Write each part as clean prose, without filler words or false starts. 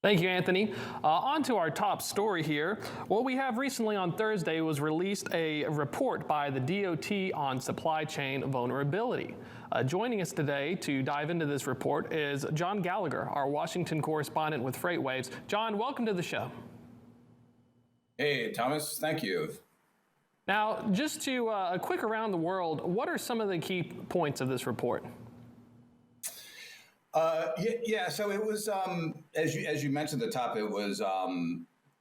Thank you, Anthony. On to our top story here. What we have recently on Thursday was released a report by the DOT on supply chain vulnerability. Joining us today to dive into this report is John Gallagher, our Washington correspondent with FreightWaves. John, welcome to the show. Hey, Thomas, thank you. Now, just to a quick around the world, what are some of the key points of this report? So it was as you mentioned at the top.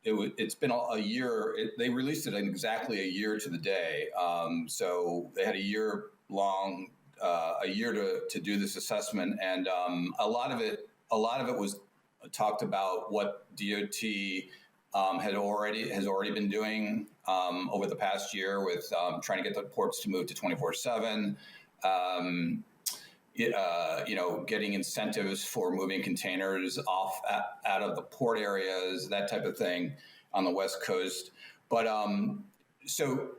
It's been a year. They released it in exactly a year to the day. So they had a year to do this assessment, and a lot of it was talked about what DOT has already been doing over the past year with trying to get the ports to move to 24/7. Getting incentives for moving containers out of the port areas, that type of thing on the West Coast. But so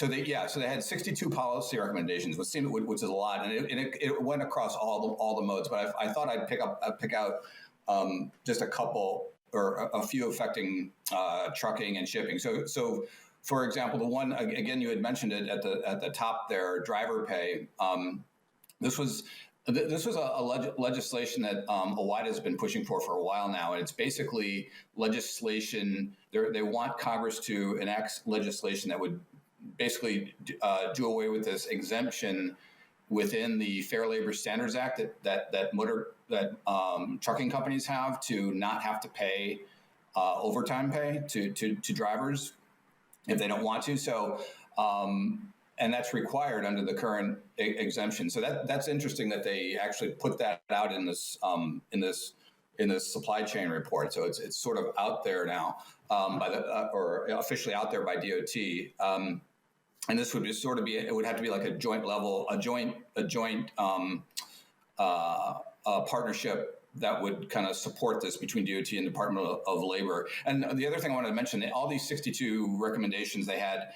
they had 62 policy recommendations, which is a lot, and it went across all the modes. But I thought I'd pick out just a couple or a few affecting trucking and shipping. So for example, the one again you had mentioned it at the top there, driver pay. This was a legislation that OOIDA has been pushing for a while now, and it's basically legislation. They want Congress to enact legislation that would basically do away with this exemption within the Fair Labor Standards Act that trucking companies have to not have to pay overtime pay to drivers if they don't want to. So. And that's required under the current exemption. So that's interesting that they actually put that out in this supply chain report. So it's sort of out there now or officially out there by DOT. And this would it would have to be like a joint partnership that would kind of support this between DOT and Department of Labor. And the other thing I wanted to mention, all these 62 recommendations they had.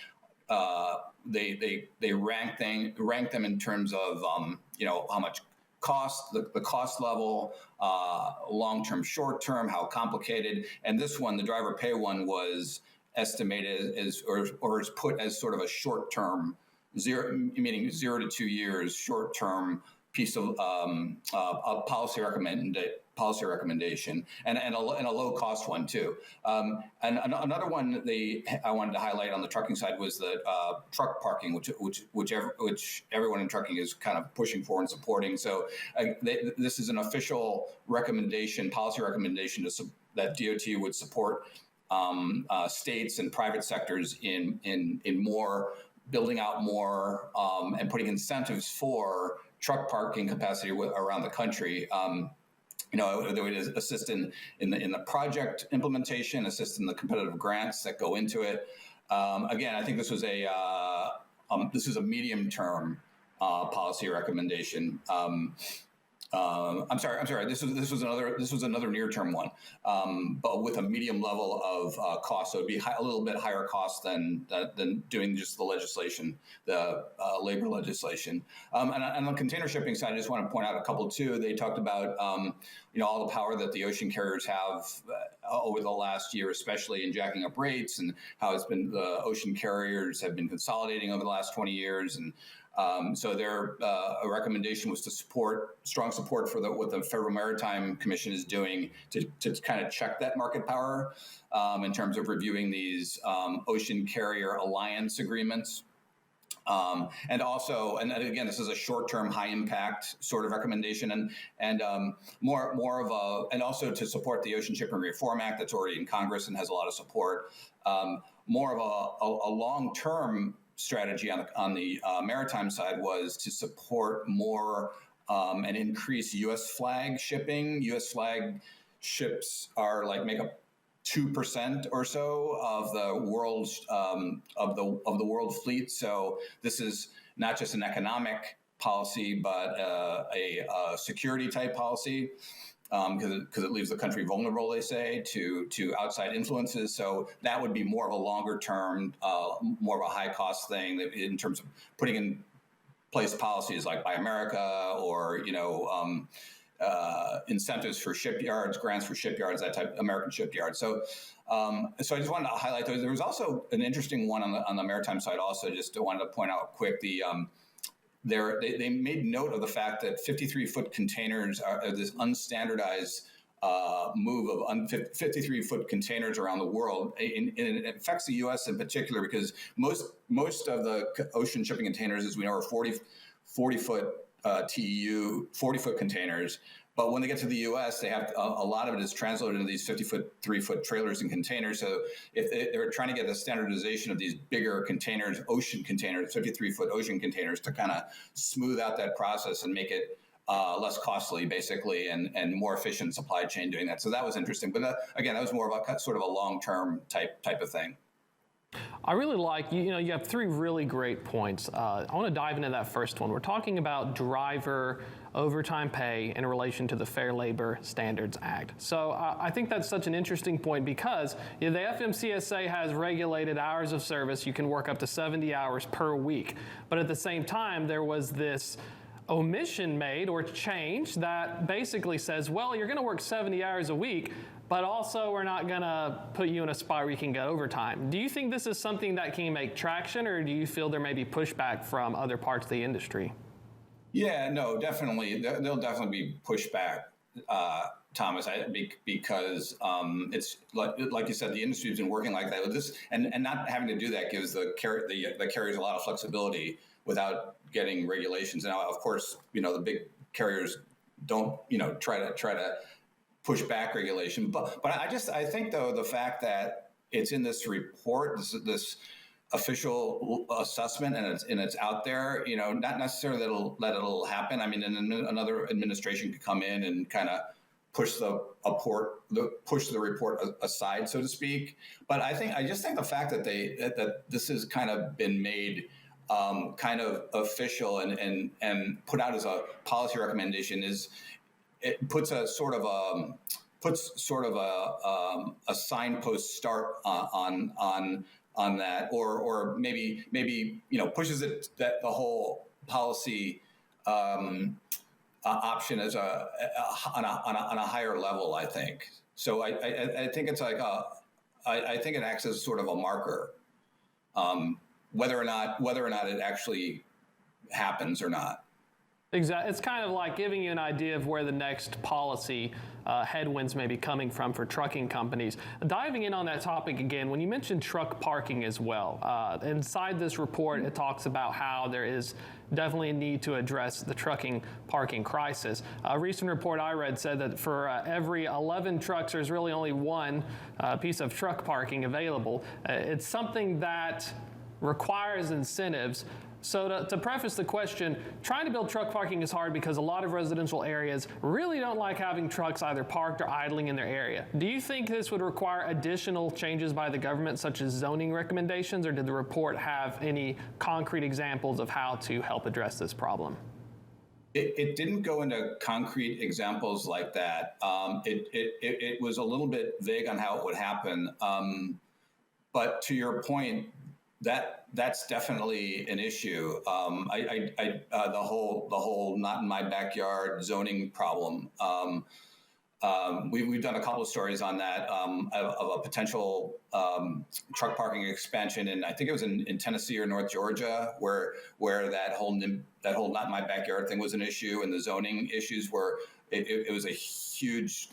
They rank them in terms of how much cost, the cost level, long-term, short-term, how complicated. And this one, the driver pay one, was estimated as or is put as sort of a short-term, meaning 0 to 2 years, short-term piece of policy recommendation, and a low cost one too. And another one I wanted to highlight on the trucking side was the truck parking, which everyone in trucking is kind of pushing for and supporting. So this is an official recommendation, policy recommendation that DOT would support states and private sectors in more building out more and putting incentives for truck parking capacity around the country. They would assist in the project implementation, assist in the competitive grants that go into it. Again, I think this was a medium-term policy recommendation. I'm sorry. This was another near-term one, but with a medium level of cost. So it'd be a little bit higher cost than doing just the legislation, the labor legislation. And on the container shipping side, I just want to point out a couple too. They talked about all the power that the ocean carriers have over the last year, especially in jacking up rates, and how the ocean carriers have been consolidating over the last 20 years. And so their a recommendation was to strong support for what the Federal Maritime Commission is doing to kind of check that market power in terms of reviewing these ocean carrier alliance agreements. And again, this is a short-term, high-impact sort of recommendation, and also to support the Ocean Shipping Reform Act that's already in Congress and has a lot of support. More of a long-term strategy on the maritime side was to support more and increase U.S. flag shipping. U.S. flag ships make up 2% or so of the world's of the world fleet. So this is not just an economic policy, but a security type policy. Because it leaves the country vulnerable, they say, to outside influences. So that would be more of a longer term, more of a high cost thing in terms of putting in place policies like Buy America or incentives for shipyards, grants for shipyards, that type, American shipyards. So so I just wanted to highlight those. There was also an interesting one on the maritime side. Also, just wanted to point out quick they made note of the fact that 53-foot containers are this unstandardized move of 53-foot containers around the world. And it affects the U.S. in particular because most of the ocean shipping containers, as we know, are 40-foot TEU, 40-foot containers. But when they get to the U.S., they have a lot of it is transloaded into these 53-foot trailers and containers. So if they're trying to get the standardization of these bigger containers, ocean containers, 53-foot ocean containers, to kind of smooth out that process and make it less costly, basically, and more efficient supply chain doing that. So that was interesting. But again, that was more of a sort of a long-term type of thing. I really like, you have three really great points. I want to dive into that first one. We're talking about driver overtime pay in relation to the Fair Labor Standards Act. So I think that's such an interesting point because the FMCSA has regulated hours of service. You can work up to 70 hours per week. But at the same time, there was this omission made or change that basically says, well, you're going to work 70 hours a week, but also we're not going to put you in a spot where you can get overtime. Do you think this is something that can make traction, or do you feel there may be pushback from other parts of the industry? Yeah, no, definitely. There'll definitely be pushback, Thomas, because it's like you said, the industry's been working like that. And not having to do that gives the carriers a lot of flexibility without getting regulations. And now, of course, the big carriers don't, try to push back regulation. But I think though the fact that it's in this report, this official assessment, and it's out there, not necessarily that it'll happen. I mean, another administration could come in and kind of push the report aside, so to speak. But I just think the fact that that this has kind of been made kind of official and put out as a policy recommendation it puts a sort of a signpost start on that, or maybe pushes it that the whole policy option as on a higher level. I think so. I think it's like I think it acts as sort of a marker, whether or not it actually happens or not. Exactly. It's kind of like giving you an idea of where the next policy headwinds may be coming from for trucking companies. Diving in on that topic again, when you mentioned truck parking as well, inside this report, it talks about how there is definitely a need to address the trucking parking crisis. A recent report I read said that for every 11 trucks, there's really only one piece of truck parking available. It's something that requires incentives. So to preface the question, trying to build truck parking is hard because a lot of residential areas really don't like having trucks either parked or idling in their area. Do you think this would require additional changes by the government, such as zoning recommendations, or did the report have any concrete examples of how to help address this problem? It didn't go into concrete examples like that. It was a little bit vague on how it would happen. But to your point, that's definitely an issue. The whole not in my backyard zoning problem. We've done a couple of stories on that of a potential truck parking expansion, and I think it was in Tennessee or North Georgia, where that whole not in my backyard thing was an issue, and the zoning issues were it was a huge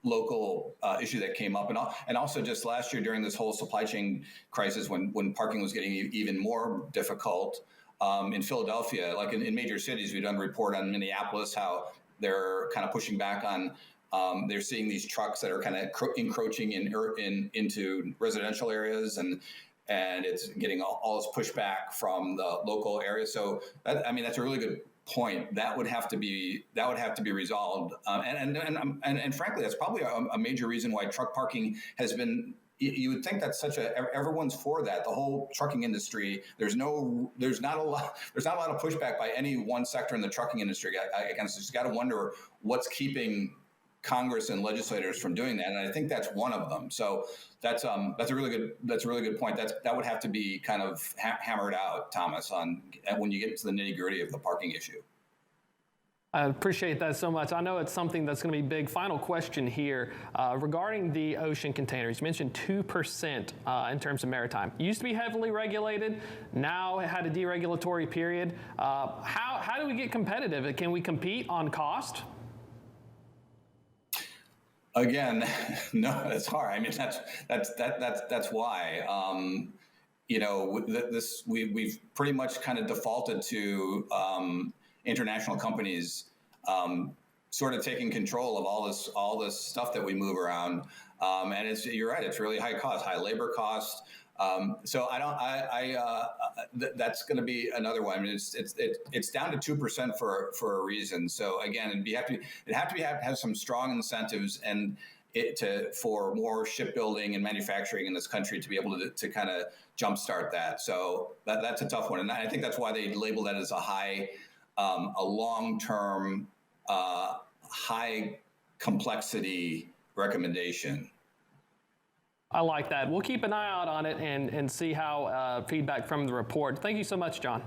local issue that came up, and also just last year during this whole supply chain crisis when parking was getting even more difficult in Philadelphia, like in major cities. We've done a report on Minneapolis, how they're kind of pushing back on they're seeing these trucks that are kind of encroaching into residential areas, and it's getting all this pushback from the local area. So that's a really good point. That would have to be resolved, and frankly, that's probably a major reason why truck parking has been. You would think that's everyone's for that. The whole trucking industry. There's not a lot of pushback by any one sector in the trucking industry. I just got to wonder what's keeping Congress and legislators from doing that, and I think that's one of them. So that's a really good point. That would have to be kind of hammered out, Thomas, on when you get to the nitty-gritty of the parking issue. I appreciate that so much. I know it's something that's going to be big. Final question here regarding the ocean containers. You mentioned 2% in terms of maritime. It used to be heavily regulated. Now it had a deregulatory period. How do we get competitive? Can we compete on cost? Again, no, it's hard. I mean, that's why. We've pretty much kind of defaulted to international companies sort of taking control of all this stuff that we move around, and you're right. It's really high cost, high labor cost. So that's going to be another one. I mean, it's down to 2% for a reason. So again, it have some strong incentives and for more shipbuilding and manufacturing in this country to be able to kind of jumpstart that. So that's a tough one, and I think that's why they label that as a long-term, high complexity recommendation. I like that. We'll keep an eye out on it and see how feedback from the report. Thank you so much, John.